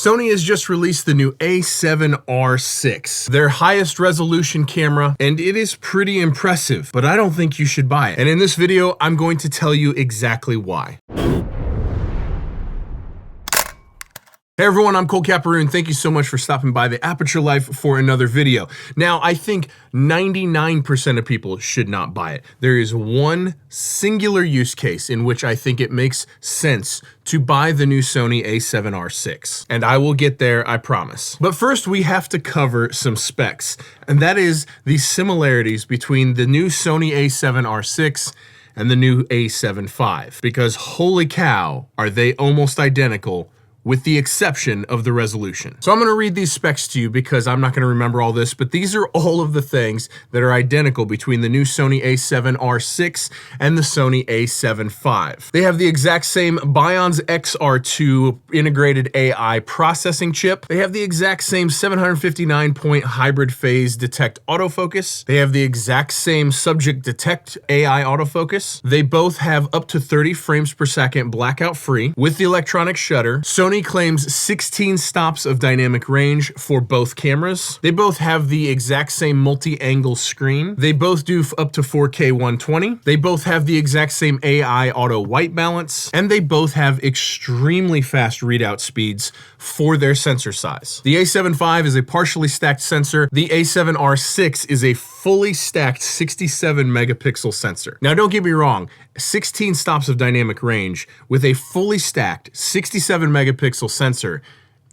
Sony has just released the new A7RVI, their highest resolution camera, and it is pretty impressive, but I don't think you should buy it. And in this video, I'm going to tell you exactly why. Hey everyone, I'm Cole Caparoon. Thank you so much for stopping by the Aperture Life for another video. Now, I think 99% of people should not buy it. There is one singular use case in which I think it makes sense to buy the new Sony A7RVI. And I will get there, I promise. But first, we have to cover some specs, and that is the similarities between the new Sony A7RVI and the new A7 IV. Because holy cow, are they almost identical, with the exception of the resolution. So I'm gonna read these specs to you because I'm not gonna remember all this, but these are all of the things that are identical between the new Sony A7RVI and the Sony A7 V. They have the exact same Bionz XR2 integrated AI processing chip. They have the exact same 759-point hybrid phase detect autofocus. They have the exact same subject detect AI autofocus. They both have up to 30 frames per second blackout free with the electronic shutter. Sony claims 16 stops of dynamic range for both cameras. They both have the exact same multi-angle screen. They both do up to 4K 120. They both have the exact same AI auto white balance, and they both have extremely fast readout speeds for their sensor size. The A7 V is a partially stacked sensor. The A7RVI is a fully stacked 67 megapixel sensor. Now don't get me wrong, 16 stops of dynamic range with a fully stacked 67 megapixel sensor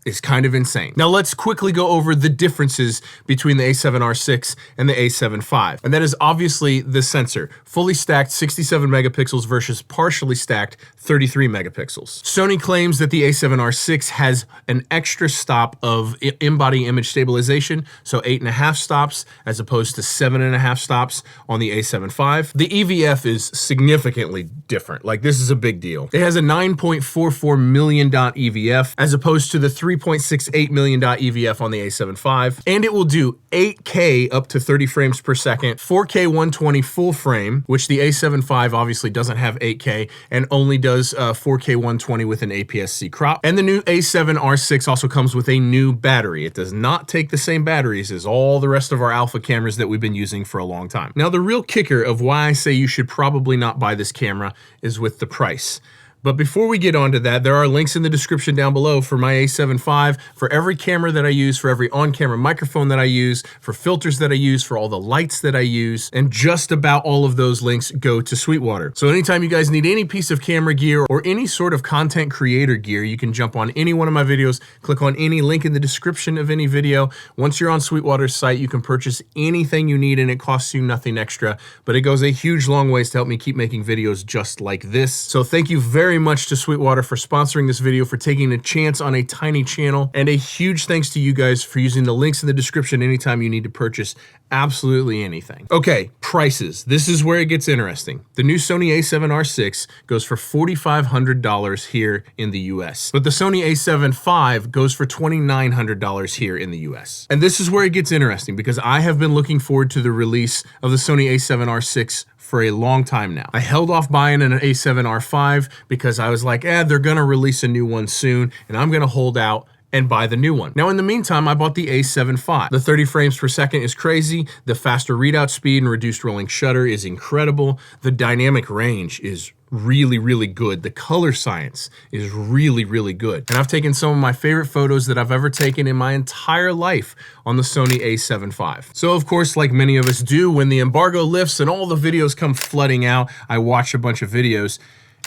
is kind of insane. Now let's quickly go over the differences between the A7RVI and the A7 V. And that is obviously the sensor. Fully stacked 67 megapixels versus partially stacked 33 megapixels. Sony claims that the A7RVI has an extra stop of in-body image stabilization, so 8.5 stops as opposed to 7.5 stops on the A7 V. The EVF is significantly different. Like, this is a big deal. It has a 9.44 million dot EVF as opposed to the 3.68 million dot EVF on the A7 V, and it will do 8K up to 30 frames per second, 4K 120 full frame, which the A7 V obviously doesn't have 8K and only does 4K 120 with an APS-C crop. And the new A7RVI also comes with a new battery. It does not take the same batteries as all the rest of our alpha cameras that we've been using for a long time. Now, the real kicker of why I say you should probably not buy this camera is with the price. But before we get onto that, there are links in the description down below for my A7 V, for every camera that I use, for every on-camera microphone that I use, for filters that I use, for all the lights that I use, and just about all of those links go to Sweetwater. So anytime you guys need any piece of camera gear or any sort of content creator gear, you can jump on any one of my videos, click on any link in the description of any video. Once you're on Sweetwater's site, you can purchase anything you need and it costs you nothing extra, but it goes a huge long ways to help me keep making videos just like this. So thank you very much to Sweetwater for sponsoring this video, for taking a chance on a tiny channel, and a huge thanks to you guys for using the links in the description anytime you need to purchase absolutely anything. Okay, prices. This is where it gets interesting. The new Sony A7RVI goes for $4,500 here in the US, but the Sony A7 V goes for $2,900 here in the US. And this is where it gets interesting because I have been looking forward to the release of the Sony A7RVI for a long time now. I held off buying an A7R V because I was like, they're gonna release a new one soon, and I'm gonna hold out and buy the new one. Now, in the meantime, I bought the A7 V. The 30 frames per second is crazy. The faster readout speed and reduced rolling shutter is incredible. The dynamic range is really, really good. The color science is really, really good. And I've taken some of my favorite photos that I've ever taken in my entire life on the Sony A7 V. So of course, like many of us do, when the embargo lifts and all the videos come flooding out, I watch a bunch of videos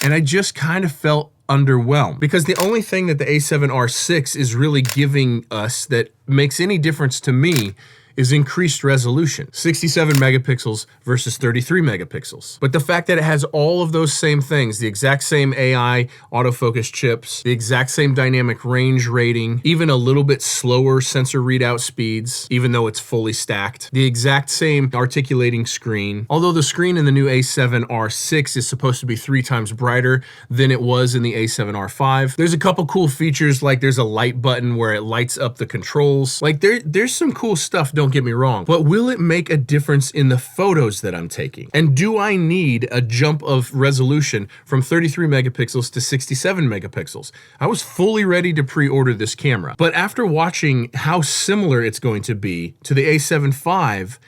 and I just kind of felt underwhelmed because the only thing that the A7RVI is really giving us that makes any difference to me is increased resolution, 67 megapixels versus 33 megapixels. But the fact that it has all of those same things, the exact same AI autofocus chips, the exact same dynamic range rating, even a little bit slower sensor readout speeds, even though it's fully stacked, the exact same articulating screen, although the screen in the new A7RVI is supposed to be 3 times brighter than it was in the A7R V. There's a couple cool features, like there's a light button where it lights up the controls. Like there's some cool stuff. don't get me wrong, but will it make a difference in the photos that I'm taking? And do I need a jump of resolution from 33 megapixels to 67 megapixels? I was fully ready to pre-order this camera, but after watching how similar it's going to be to the A7 IV,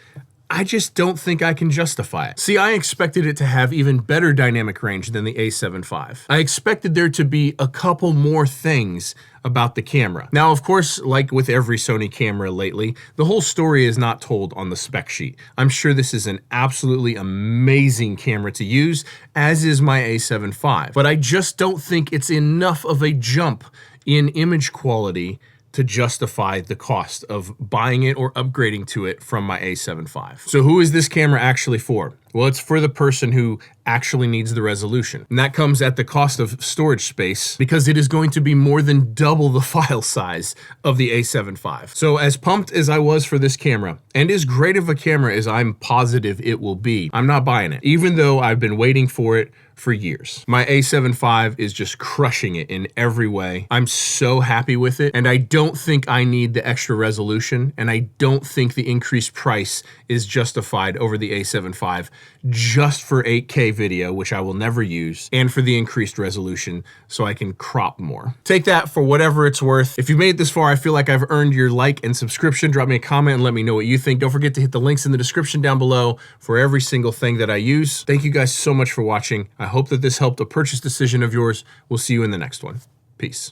I just don't think I can justify it. See, I expected it to have even better dynamic range than the A7 V. I expected there to be a couple more things about the camera. Now, of course, like with every Sony camera lately, the whole story is not told on the spec sheet. I'm sure this is an absolutely amazing camera to use, as is my A7 V, but I just don't think it's enough of a jump in image quality to justify the cost of buying it or upgrading to it from my A7 V. So who is this camera actually for? Well, it's for the person who actually needs the resolution. And that comes at the cost of storage space because it is going to be more than double the file size of the A7 V. So as pumped as I was for this camera, and as great of a camera as I'm positive it will be, I'm not buying it, even though I've been waiting for it for years. My A7 V is just crushing it in every way. I'm so happy with it, and I don't think I need the extra resolution, and I don't think the increased price is justified over the A7 V just for 8K video, which I will never use, and for the increased resolution so I can crop more. Take that for whatever it's worth. If you made it this far, I feel like I've earned your like and subscription. Drop me a comment and let me know what you think. Don't forget to hit the links in the description down below for every single thing that I use. Thank you guys so much for watching. I hope that this helped a purchase decision of yours. We'll see you in the next one. Peace.